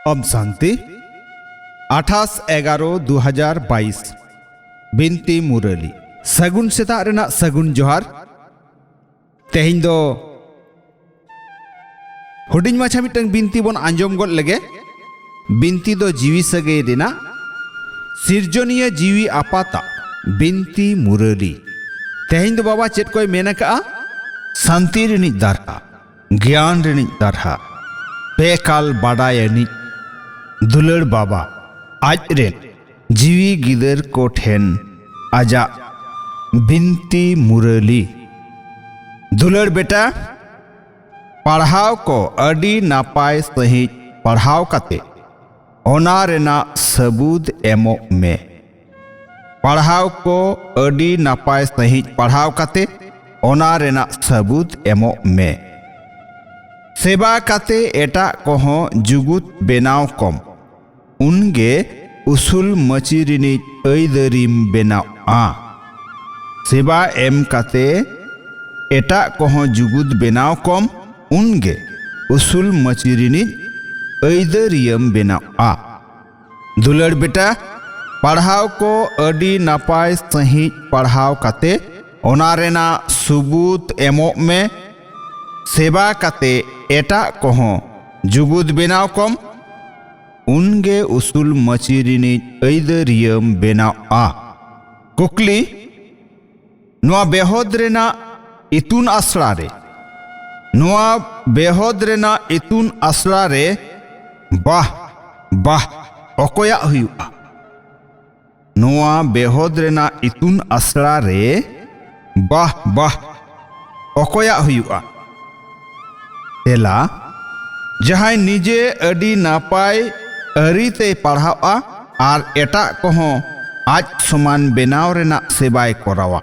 ओम शांति 28/11/2022 बिनती मुरली सगुन सेता रेना सगुन जोहार तेहिं दो हुडिंग माछा मिटंग बिनती बोन आंजोम गोद लगे बिनती दो जीवी सगे रेना सिरजोनिया जीवी आपाता बिनती मुरली तेहिं दो बाबा चेत कोई मेना का शांति रेनिज दारहा ज्ञान रेनिज दारहा बेकाल बाडायनी दुलड़ बाबा आज रेन जीवी गिदर को ठेन आजा बिनती मुरली दुलड़ बेटा पढ़ाव को अडी नापाय सही पढ़ाव काते ओना रेना सबूत एमो में पढ़ाव को अडी नापाय सही पढ़ाव काते ओना रेना सबूत एमो में सेवा काते एटा कोहो जुगुत बेनाव कम उनगे उसूल मचिरिनी ऐदरिम बेनाव आ सेवा एम काते एटा कोहो जुगुत बेनाव कम उनगे उसूल मचिरिनी ऐदरियम बेनाव आ दुलड़ बेटा पढ़ाव को अडी नापाय सही पढ़ाव काते ओना रेना सबूत एमो में सेवा काते एटा कोहो जुगुत बेनाव कम उनगे उसूल मचिरिनी ऐदरियम बेनाव आ कुकली नोआ बेहोद रेना इतुन आसरा रे नोआ बेहोद रेना इतुन आसरा रे बाह बाह ओकोया हुयुआ नोआ बेहोद रेना इतुन आसरा रे बाह बाह ओकोया हुयुआ तेला जहां निजे अडी नापाय अरीते पढ़ावा और एटा कोहो आज समान बेनाव रेना सेवाय करावा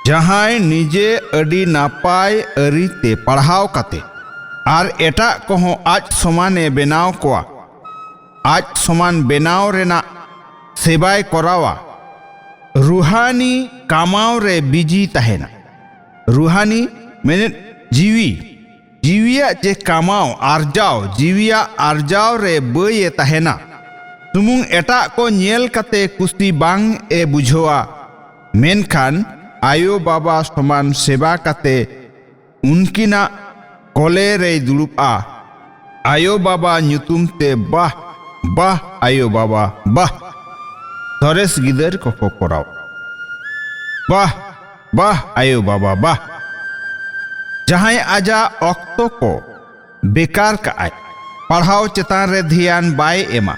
जहां निजे अडी नापाय अरीते पढ़ाव काते और एटा कोहो आज समाने बेनाव कोआ आज समान बेनाव रेना सेवाय करावा रूहानी कामाव रे बिजी तहेना रूहानी मैंने जीवी जीविया जे कामाव आरजाव जीविया आरजाव रे बये तहेना सुमुंग एटा को नेल कते कुस्ती बांग ए बुझोआ मेनखान आयो बाबा समान सेवा कते उनकिना कोले रे दुरुपा आयो बाबा न्युतुम ते बाह बाह आयो बाबा बाह थोरेस गिदर को कोराव बाह बाह आयो बाबा बाह जहां आजा अक्तो को बेकार का आय पढ़ाव चेतान रे ध्यान बाय एमा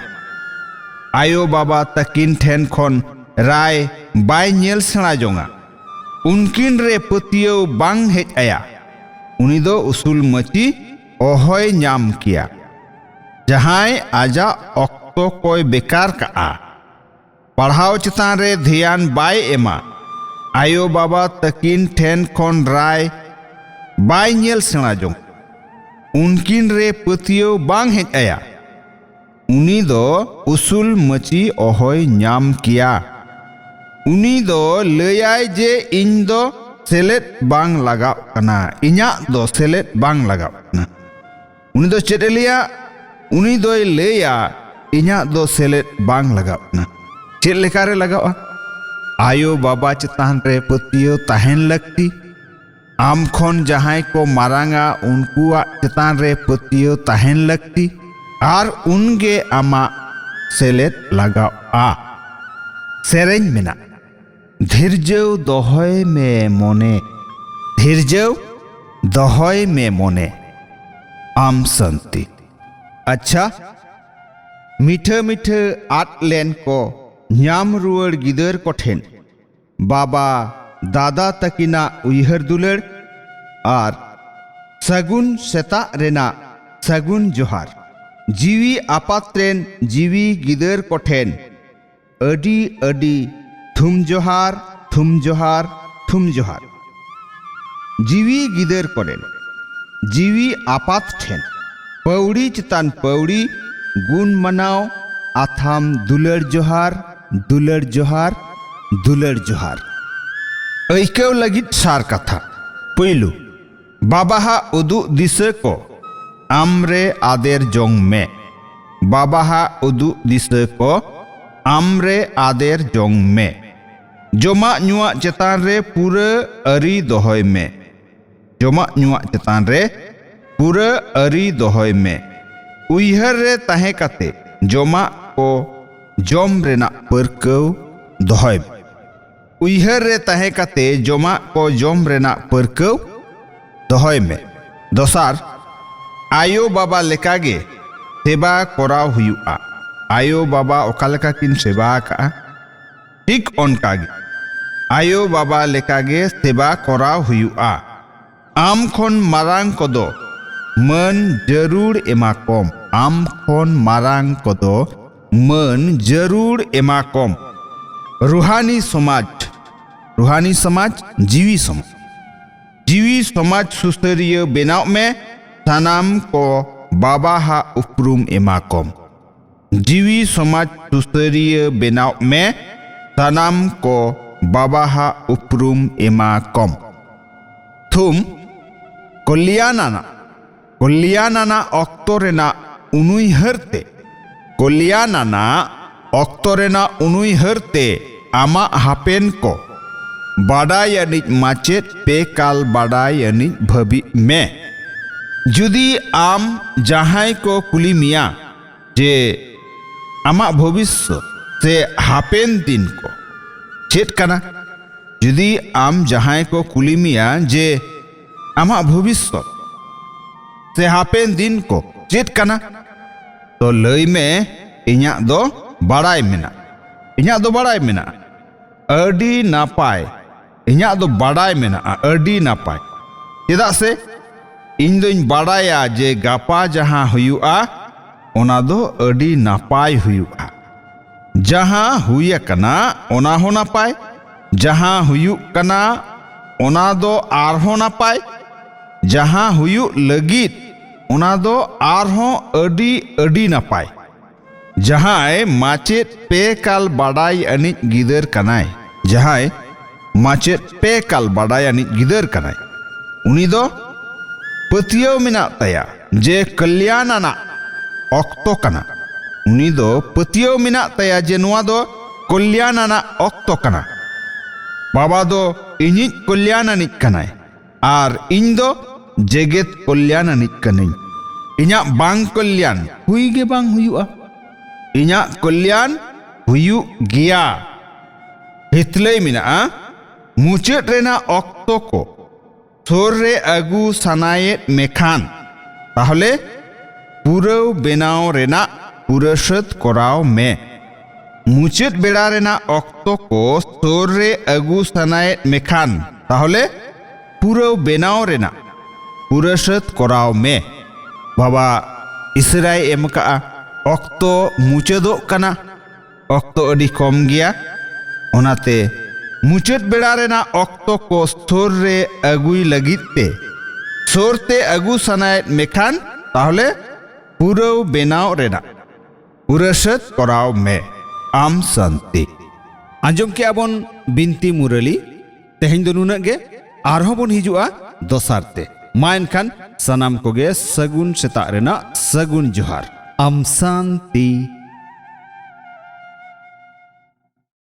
आयो बाबा तकिन ठेन खन राय बाय नेल सेना जोंगा उनकिन रे पतियो बांग हेज आया उनी दो उसूल मची ओहोय नाम किया जहां आजा अक्तो कोई बेकार का आ पढ़ाव चेतान रे ध्यान बाय एमा आयो बाबा तकिन ठेन खन राय बाय नेल सेना जों उनकिन रे पतियो बांग हेज आया उनी दो उसूल मची ओहोय नाम किया उनी दो लयाय जे इन दो सेलेट बांग लगाव कना इन्या दो सेलेट बांग लगाव कना उनी दो चेटलिया उनी दो लया इन्या दो सेलेट बांग लगाव कना चेट लेकारे लगावा आयो बाबा चेतान रे पतियो ताहेन लगती आम खन जहां को मारांगा उनकुआ चेतान रे पतियो ताहेन लगती और उनगे आमा सेलेट लगाव आ सेरेंज मेना धीरजो दोहय में मोने धीरजो दोहय में मोने आम शांति अच्छा मीठे मीठे आट लेन को न्याम रुअड़ गिदर को ठेन बाबा दादा तकिना उयहर दुलड़ और सगुन सेता रेना सगुन जोहार जीवी आपात्रेन जीवी गिदर कोठेन अडी अडी थुम जोहार थुम जोहार थुम जोहार जीवी गिदर कोरेन जीवी आपात ठेन पौड़ी चितान पौड़ी गुण मनाव आथाम दुलड़ जोहार दुलड़ जोहार दुलड़ जोहार ऐक्यव लगित सार कथा पहलू बाबा उदु दिसे को आमरे आदेर जोंग में बाबाहा उदुग दिशा को आमरे आदेर जोंग में जमा नुआ चेतान रे पूरा अरी दोहय में जमा नुआ चेतान रे पूरा अरी दोहय में उइहर रे ताहे काते जमा को जम रेना परकव दोहय उइहर रे ताहे काते जमा को जम रेना परकव दोहय में दोसार आयो बाबा लेकागे सेवा कराव हुयुआ आयो बाबा ओकालेका किन सेवा का ठीक ओनकागे आयो बाबा लेकागे सेवा कराव हुयुआ आम खन मारांग कोदो मन जरूर एमा कम आम खन मारांग कोदो मन जरूर एमा कम रूहानी समाज जीवी समाज सुसरिय बेनाव में सानाम को बाबा हा उपरुम एमा कम जीवी समाज सुसरिय बेनाव में सानाम को बाबा हा उपरुम एमा कम थुम कल्याणाना ऑक्टोरेना उनुइहरते कल्याणाना ऑक्टोरेना उनुइहरते आमा हापेन को बाडाय अनिज माचेत पे काल बाडाय अनिज भबी में जुदी आम जहां को कुली मिया जे आमा भविष्य से हापेन दिन को चेत कना जुदी आम जहां को कुली मिया जे आमा भविष्य से हापेन दिन को चेत कना तो लई में इन्या दो बाडाय मेना अडी नापाय इन्या दो बाडाय मेना अडी नापाय चेदा से इन दोñ बाडाया जे गापा जहां हुयुआ ओना दो अडी नापाय हुयुआ जहां हुया कना ओना हो नापाय जहां हुयु कना ओना दो आरहो नापाय जहां हुयु लगित ओना दो आरहो अडी नापाय जहां माचेत पे काल बाडाय अनिज गिदर कनाय जहां माचेत पे काल बाडाय अनिज गिदर कनाय उनी दो पतियो मेना तया जे कल्याणाना ऑक्तो कना उनी दो पतियो मेना तया जे नुआ दो कल्याणाना ऑक्तो कना बाबा दो इनिज कल्याणानिज कनाय आर इन दो जेगेत कल्याणानिज कनाई इन्या बांग कल्याण हुई गे बांग हुयुआ इन्या कल्याण हुयु गिया हितलई मेना मुचेत रेना ऑक्तो को सोर रे अगु सनायेत मेखान ताहले पूरव बेनाव रेना पुरसत कराव में मुचेत बेड़ा रेना ऑक्तो को सोर रे अगु सनायेत मेखान ताहले पूरव बेनाव रेना पुरसत कराव में बाबा इसराय एमका ऑक्तो मुचेदो कना ऑक्तो अडी कम गया ओनाते मुचेत बेड़ा रेना ऑक्तो को सोर रे अगुई लगिते सोरते अगु सनायत मेखान ताहले पूरव बेनाव रेना पुरसत कराव में आम शांति आंजम के आबन बिनती मुरली तेहें दो नुना गे आरहों बन हिजुआ दोसारते मा एनखान सनाम कोगे सगुन सेता रेना सगुन जोहार आम शांति।